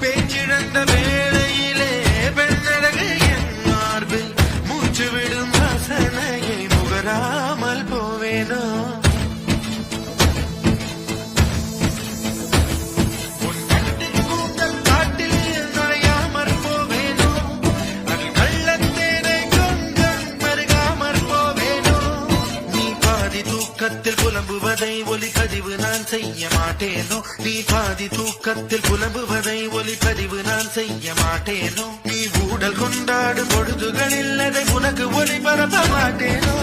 பேச்சிழந்த வேளையிலே பெண்ணழகு என் மார்பில் மூச்சு விடும் வாசனையை முகராமல் போவேனோ புலம்புவதை ஒலிப்பதிவு நான் செய்ய மாட்டேனோ நீ பாதி தூக்கத்தில் புலம்புவதை ஒலிப்பதிவு நான் செய்ய மாட்டேனோ நீ ஊடல் கொண்டாடும் பொழுதுகளில் அதை உனக்கு ஒளிபரப்ப மாட்டேனோ